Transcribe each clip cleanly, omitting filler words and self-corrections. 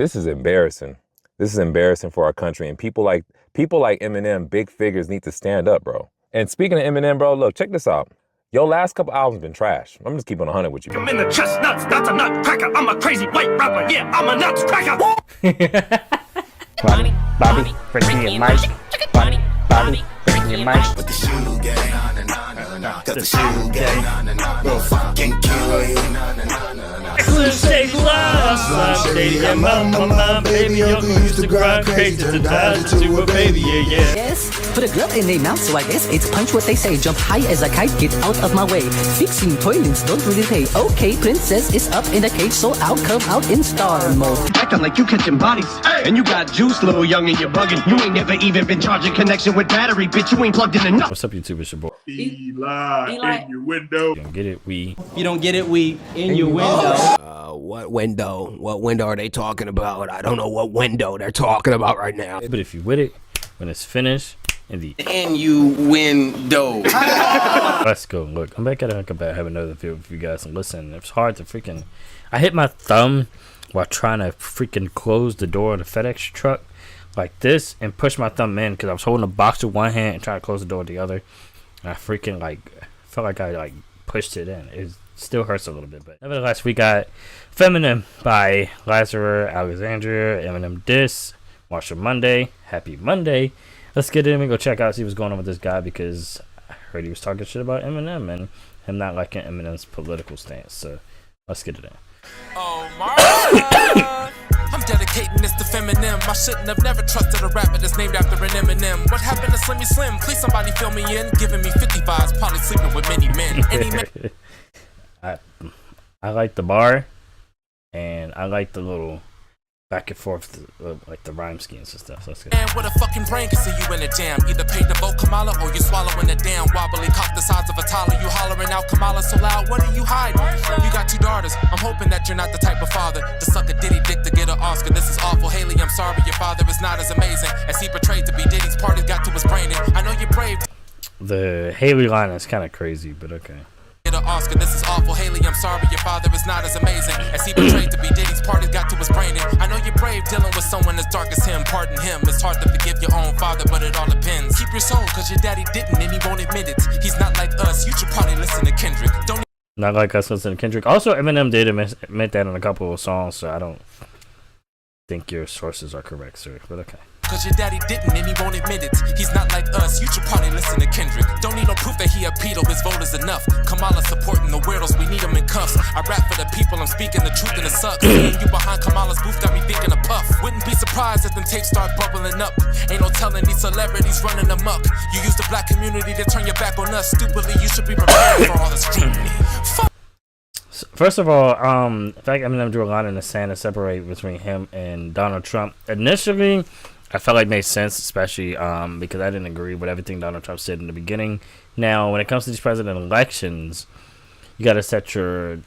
This is embarrassing. This is embarrassing for our country, and people like Eminem, big figures, need to stand up, bro. And speaking of Eminem, bro, look, check this out. Your last couple albums been trash. I'm just keeping 100 with you, bro. I'm in the chestnuts, that's a nutcracker. I'm a crazy white rapper, yeah, I'm a nutcracker. Bobby, bring me a mic. Bobby, bring me a mic. With the shoe gang, got the shoe gang, we'll fucking kill you. Shake love, baby, I'm my baby. Your used to grind crazy to die to a baby, yeah. Yes, put a glove in their mouth, so I guess it's punch what they say. Jump high as a kite, get out of my way. Fixing toilets don't really pay. Okay, princess is up in the cage, so I'll come out in star mode. Acting like you catching bodies, and you got juice, little young, and you're bugging. You ain't never even been charging connection with battery, bitch. You ain't plugged in enough. What's up, YouTube? It's your boy. Eli. In your window. You don't get it, we. If you don't get it, we in your window. What window? What window are they talking about? I don't know what window they're talking about right now. But if you with it, when it's finished, in the window. Let's go. Look, I'm back at it. I have another video for you guys and listen. It's hard to freaking. I hit my thumb while trying to freaking close the door of the FedEx truck like this and push my thumb in because I was holding a box with one hand and trying to close the door with the other. And I freaking felt like I pushed it in. It still hurts a little bit, but nevertheless, we got FEMINEM by Lazarus Alexandria, Eminem diss, Marshall Monday, Happy Monday. Let's get in and go check out, see what's going on with this guy, because I heard he was talking shit about Eminem and him not liking Eminem's political stance. So let's get it in. Oh my God. I'm dedicating this to FEMINEM. I shouldn't have never trusted a rapper that's named after an Eminem. What happened to Slimmy Slim? Please somebody fill me in. Giving me 50 vibes, probably sleeping with many men. Any men. I like the bar, and I like the little back and forth, like the rhyme schemes and stuff. So let's get it. And with a fucking brain can see you in a jam. Either pay the vote Kamala or you swallowing a damn wobbly cock the size of a toddler. You hollering out Kamala so loud, what are you hiding? You got 2 daughters. I'm hoping that you're not the type of father to suck a Diddy dick to get an Oscar. This is awful. Haley, I'm sorry your father is not as amazing as he portrayed to be. Diddy's party got to his brain, and I know you're brave. The Haley line is kind of crazy, but okay. Get an Oscar, this is awful. Haley, I'm sorry your father is not as amazing as he portrayed to be. Diddy's party got to his brain, and I know you're brave dealing with someone as dark as him. Pardon him, it's hard to forgive your own father, but it all depends. Keep your soul, cause your daddy didn't and he won't admit it. He's not like us, you should probably listen to Kendrick. Don't Not like us, listen to Kendrick. Also, Eminem did admit that in a couple of songs, so I don't think your sources are correct, sir, but okay. Cause your daddy didn't and he won't admit it. He's not like us, you should probably listen to Kendrick. Don't need no proof that he a pedo, his vote is enough. Kamala supporting the weirdos, we need them in cuffs. I rap for the people, I'm speaking the truth and it sucks. Seeing you behind Kamala's booth got me thinking of Puff. Wouldn't be surprised if them tapes start bubbling up. Ain't no telling these celebrities running amok. You use the black community to turn your back on us. Stupidly, you should be prepared for all the scrutiny. First of all, in fact, Eminem drew a line in the sand to separate between him and Donald Trump. Initially, I felt like it made sense, especially because I didn't agree with everything Donald Trump said in the beginning. Now, when it comes to these president elections, you got to set your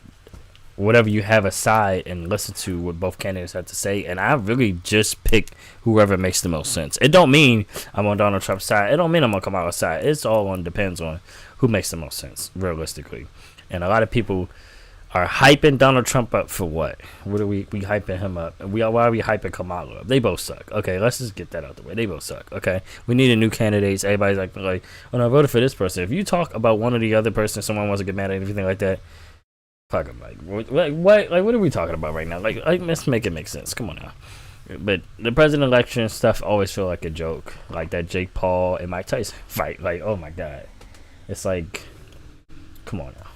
whatever you have aside and listen to what both candidates have to say. And I really just pick whoever makes the most sense. It don't mean I'm on Donald Trump's side. It don't mean I'm on Kamala's side. It's all depends on who makes the most sense, realistically. And a lot of people are hyping Donald Trump up for what? What are we hyping him up? Why are we hyping Kamala up? They both suck. Okay, let's just get that out the way. They both suck. Okay, we need a new candidates. Everybody's like, oh no, I voted for this person. If you talk about one or the other person, someone wants to get mad at everything like that. Fuck them. What are we talking about right now? Like let's make it make sense. Come on now. But the president election stuff always feel like a joke. Like that Jake Paul and Mike Tyson fight. Like, oh my god, it's like, come on now.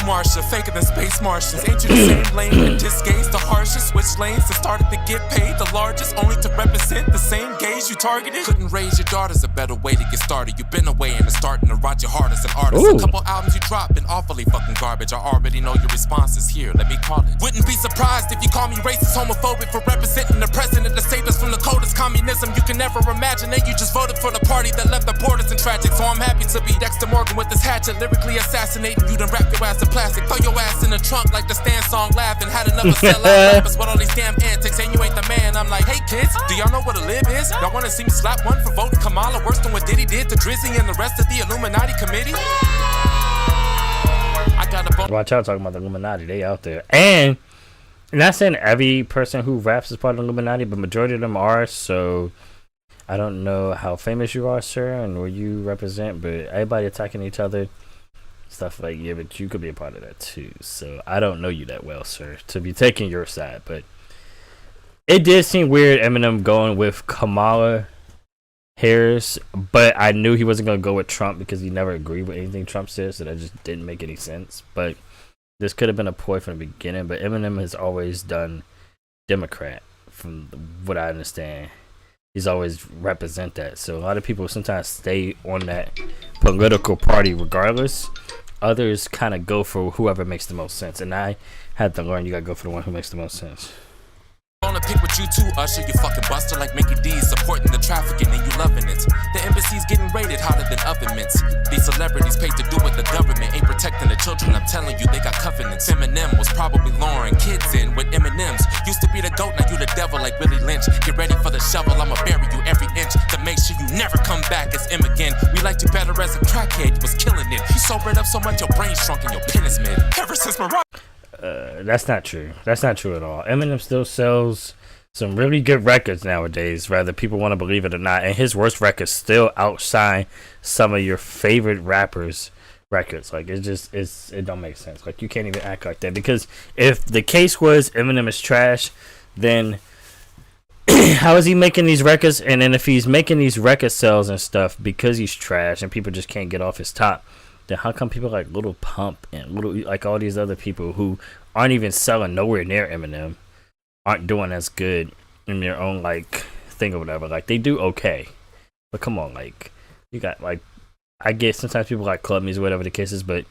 Marsha, faker than space Martians. Ain't you the same lane with disc gaze? The harshest switch lanes and started to get paid. The largest, only to represent the same gaze you targeted. Couldn't raise your daughter's a better way to get started. You've been away and it's starting to rot your heart as an artist. Ooh. A couple albums you dropped been awfully fucking garbage. I already know your responses here. Let me call it. Wouldn't be surprised if you call me racist, homophobic for representing the president that saved us from the coldest communism. You can never imagine that you just voted for the party that left the borders in tragic. So I'm happy to be Dexter Morgan with this hatchet, lyrically assassinating you. Then wrap your ass in plastic. Throw your ass in the trunk like the Stan song laughing. Had another sellout rappers with all these damn antics. And you ain't the man. I'm like, hey kids, do y'all know what a lib is? Y'all wanna see me slap one for voting Kamala worse than what Diddy did to Drizzy and the rest of the Illuminati committee? I got a Watch out talking about the Illuminati. They out there. And not saying every person who raps is part of the Illuminati, but majority of them are. So I don't know how famous you are, sir, and where you represent, but everybody attacking each other, stuff like, yeah, but you could be a part of that too. So I don't know you that well, sir, to be taking your side, but it did seem weird Eminem going with Kamala Harris, but I knew he wasn't going to go with Trump because he never agreed with anything Trump said, so that just didn't make any sense. But this could have been a ploy from the beginning, but Eminem has always done Democrat, from what I understand. He's always represent that. So a lot of people sometimes stay on that political party regardless. Others kind of go for whoever makes the most sense. And I had to learn you got to go for the one who makes the most sense. Wanna pick with you too, Usher, you fucking buster like Mickey D's, supporting the trafficking and you loving it. The embassy's getting rated hotter than oven mitts. These celebrities paid to do what the government ain't protecting the children. I'm telling you, they got covenants. Eminem was probably luring kids in with M&Ms. Used to be the goat, now you the devil like Willie Lynch. Get ready for the shovel, I'ma bury you every inch to make sure you never come back as M again. We liked you better as a crackhead, you was killing it. You sobered up so much your brain shrunk and your pen is mid. Ever since Mariah. That's not true. That's not true at all. Eminem still sells some really good records nowadays, whether people want to believe it or not. And his worst records still outshine some of your favorite rappers' records. Like, it don't make sense. Like, you can't even act like that. Because if the case was Eminem is trash, then how is he making these records? And then if he's making these record sales and stuff because he's trash and people just can't get off his top, then how come people like Little Pump and like all these other people who aren't even selling nowhere near Eminem aren't doing as good in their own like thing or whatever? Like, they do okay, but come on, like, you got, like, I get sometimes people like club music, whatever the case is, but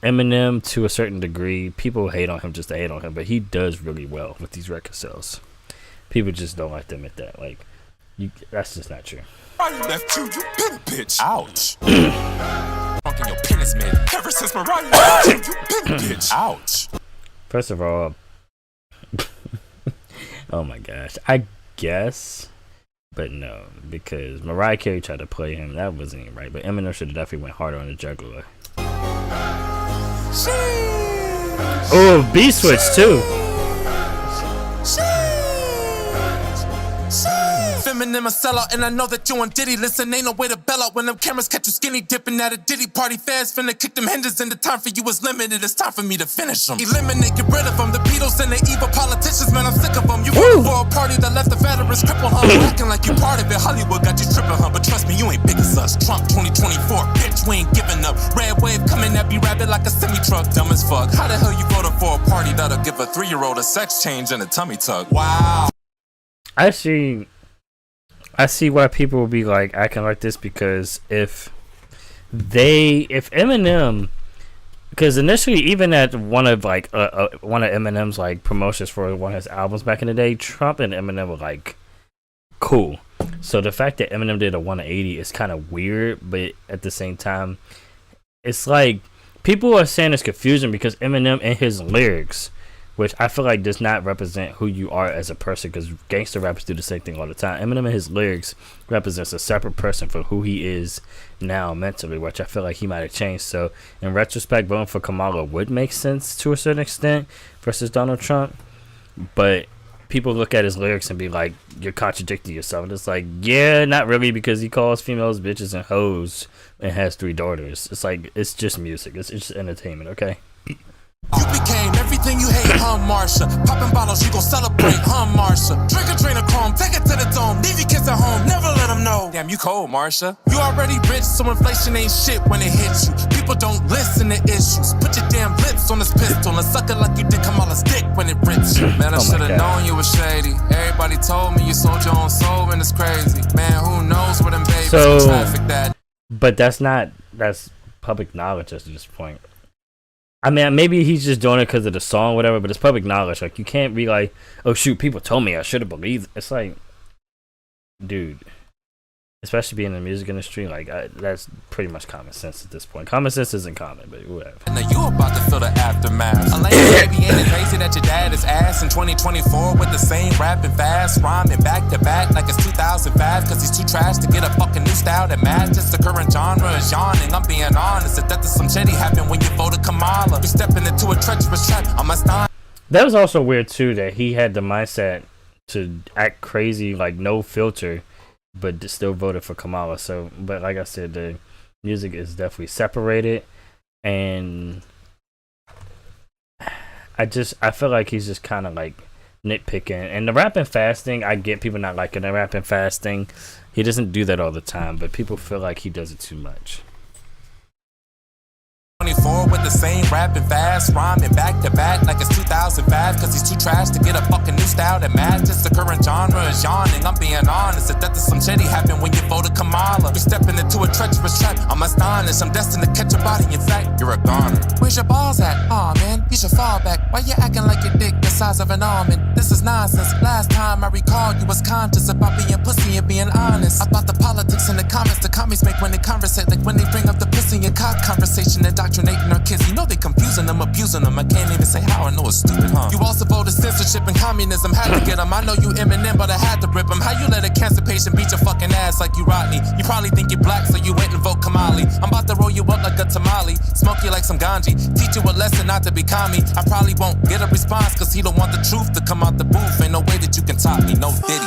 Eminem, to a certain degree, people hate on him just to hate on him, but he does really well with these record sales. People just don't like to admit that. Like, that's just not true. I left you, you been a bitch. Ouch. Your pen is mid. Ever since Mariah left you, you been a bitch. Ouch. First of all, oh my gosh, I guess, but no, because Mariah Carey tried to play him. That wasn't even right, but Eminem should have definitely went harder on the juggler. Oh, B-Switch too. Eminem a sellout, and I know that you on Diddy. Listen, ain't no way to bail out when them cameras catch you skinny dipping at a Diddy party fast. Finna kick them hinges, and the time for you is limited. It's time for me to finish them. Eliminate, get rid of them. The Beatles and the evil politicians, man, I'm sick of them. You voted for a party that left the veterans crippled, huh? Acting like you part of it. Hollywood got you tripping, huh? But trust me, you ain't big as us. Trump 2024, bitch, we ain't giving up. Red wave coming at me rabid like a semi-truck. Dumb as fuck. How the hell you voted for a party that'll give a 3-year-old a sex change and a tummy tuck? Wow. I see why people will be like acting like this, because if Eminem, because initially even at one of Eminem's like promotions for one of his albums back in the day, Trump and Eminem were like cool. So the fact that Eminem did a 180 is kind of weird, but at the same time, it's like people are saying it's confusing because Eminem and his lyrics, which I feel like does not represent who you are as a person, because gangster rappers do the same thing all the time. Eminem and his lyrics represents a separate person for who he is now mentally, which I feel like he might have changed. So in retrospect, voting for Kamala would make sense to a certain extent versus Donald Trump. But people look at his lyrics and be like, you're contradicting yourself. And it's like, yeah, not really, because he calls females bitches and hoes and has 3 daughters. It's like, it's just music. It's just entertainment, okay? You became everything you hate, huh, Marsha? Popping bottles, you gon' celebrate, huh, Marsha? Drink a drain of chrome, take it to the dome. Leave your kids at home, never let them know. Damn, you cold, Marsha. You already rich, so inflation ain't shit when it hits you. People don't listen to issues. Put your damn lips on this pistol and suck it like you did Kamala's dick when it rips you. Man, I should've known you was shady. Everybody told me you sold your own soul, and it's crazy. Man, who knows where them babies can traffic that. But that's public knowledge at this point. I mean, maybe he's just doing it because of the song, whatever, but it's public knowledge. Like, you can't be like, oh, shoot, people told me I should have believed. It's like, dude, especially being in the music industry, like, that's pretty much common sense at this point. Common sense isn't common, but whatever. Now you about to feel the aftermath. A lady baby, ain't it crazy that your dad is ass in 2024 with the same rapping fast, rhyming back to back like it's 2005, cause he's too trash to get a fucking new style that matches the current genre is yawning. I'm being honest, that there's some shitty happened when you voted Kamala. You're stepping into a treacherous trap. I must not. That was also weird too that he had the mindset to act crazy, like no filter, but still voted for Kamala. So, but like I said, the music is definitely separated, and I feel like he's just kind of like nitpicking. And the rapping fast thing, I get people not liking the rapping fast thing. He doesn't do that all the time, but people feel like he does it too much. 24 with the same rapping fast, rhyming back to back like it's 2005, cause he's too trash to get a fucking new style that matches the current genre is yawning. I'm being honest, the death of some shitty happened when you voted Kamala. You're stepping into a treacherous trap, I'm astonished, I'm destined to catch a body, in fact, you're a goner. Where's your balls at? Aw man, you should fall back. Why you acting like your dick the size of an almond? This is nonsense, last time I recall you was conscious about being pussy and being honest. About the politics and the comments the commies make when they conversate, like when they bring up the pussy and cock conversation, indoctrinating our kids. You know they confusing them, abusing them. I can't even say how, I know it's stupid, huh? You also voted censorship and communism, had to get them. I know you Eminem, but I had to rip them. How you let a cancer patient beat your fucking ass like you Rodney? You probably think you're black, so you went and vote Kamali. I'm about to roll you up like a tamale, smoke you like some ganji, teach you a lesson not to be commie. I probably won't get a response, cause he don't want the truth to come out the booth. Ain't no way that you can top me, no Diddy.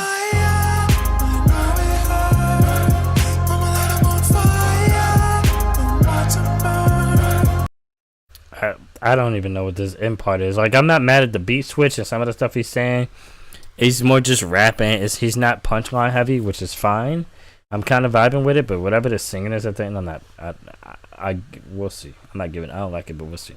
I don't even know what this end part is. Like, I'm not mad at the beat switch and some of the stuff he's saying. He's more just rapping. He's not punchline heavy, which is fine. I'm kind of vibing with it, but whatever the singing is at the end, I'm not. We'll see. I'm not giving. I don't like it, but we'll see.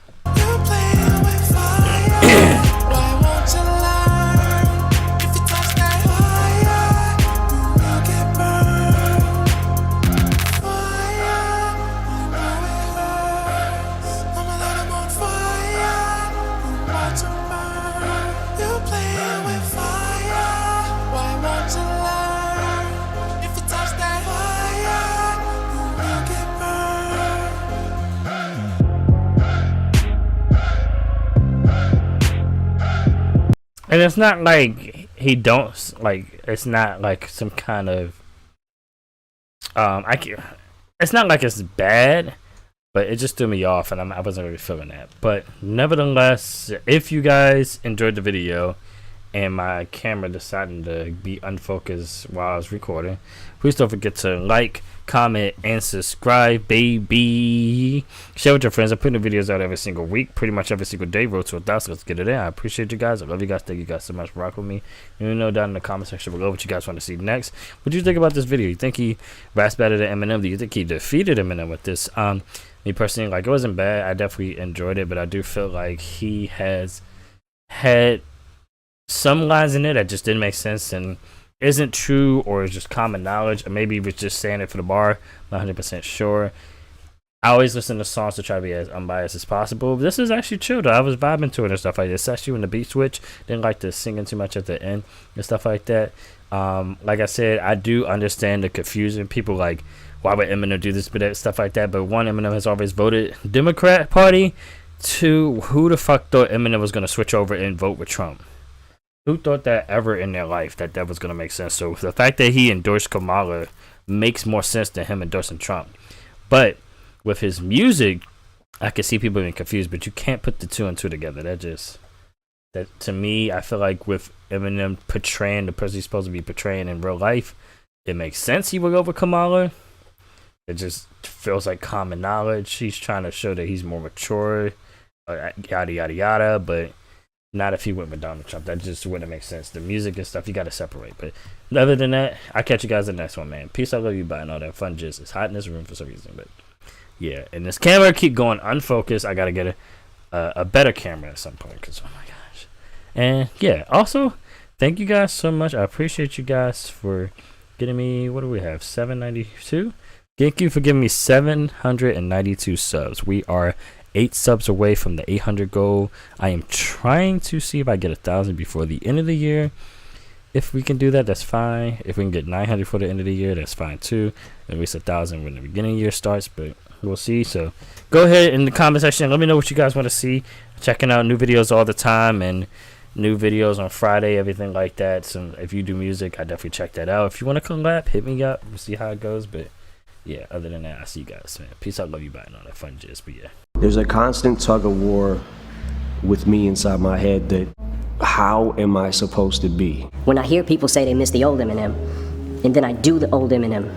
And it's not like he don't like. It's not like some kind of it's not like it's bad, but it just threw me off, and I wasn't really feeling that. But nevertheless, if you guys enjoyed the video, and my camera decided to be unfocused while I was recording, please don't forget to like, comment, and subscribe, baby. Share with your friends. I'm putting the videos out every single week, pretty much every single day. Road to 1,000. Let's get it in. I appreciate you guys. I love you guys. Thank you guys so much for rocking with me. Let me know down in the comment section below what you guys want to see next. What do you think about this video? You think he raps better than Eminem? Do you think he defeated Eminem with this? Me personally, like, it wasn't bad. I definitely enjoyed it, but I do feel like he has had some lines in it that just didn't make sense and isn't true, or is just common knowledge, or maybe he was just saying it for the bar. Not 100% sure. I always listen to songs to try to be as unbiased as possible. This is actually chill though. I was vibing to it and stuff like this, especially when the beat switch. Didn't like the singing too much at the end and stuff like that. Like I said, I do understand the confusion. People like, why would Eminem do this, but that stuff like that. But one, Eminem has always voted Democrat Party. Two, who the fuck thought Eminem was gonna switch over and vote with Trump? Who thought that ever in their life that was going to make sense? So the fact that he endorsed Kamala makes more sense than him endorsing Trump. But with his music, I can see people being confused, but you can't put the two and two together. That to me, I feel like with Eminem portraying the person he's supposed to be portraying in real life, it makes sense he would go over Kamala. It just feels like common knowledge. He's trying to show that he's more mature, yada, yada, yada, but not if he went with Donald Trump. That just wouldn't make sense. The music and stuff, you got to separate. But other than that, I'll catch you guys in the next one, man. Peace, I love you, bye, and all that fun jizz. It's hot in this room for some reason, but yeah. And this camera keep going unfocused. I got to get a better camera at some point, because, oh my gosh. And yeah, also, thank you guys so much. I appreciate you guys for getting me, what do we have, 792? Thank you for giving me 792 subs. We are 8 subs away from the 800 goal. I am trying to see if I get 1,000 before the end of the year. If we can do that, that's fine. If we can get 900 for the end of the year, that's fine too. At least 1,000 when the beginning of the year starts, but we'll see. So go ahead in the comment section. Let me know what you guys want to see. Checking out new videos all the time, and new videos on Friday, everything like that. So if you do music, I definitely check that out. If you want to collab, hit me up. We'll see how it goes. But yeah, other than that, I see you guys, man. Peace out, love you, bye, and all that fun jizz. But yeah. There's a constant tug of war with me inside my head that how am I supposed to be? When I hear people say they miss the old Eminem, and then I do the old Eminem,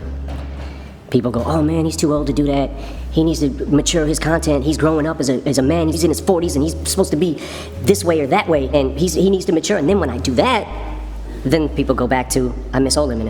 people go, oh man, he's too old to do that. He needs to mature his content. He's growing up as a man. He's in his 40s and he's supposed to be this way or that way, and he needs to mature. And then when I do that, then people go back to, I miss old Eminem.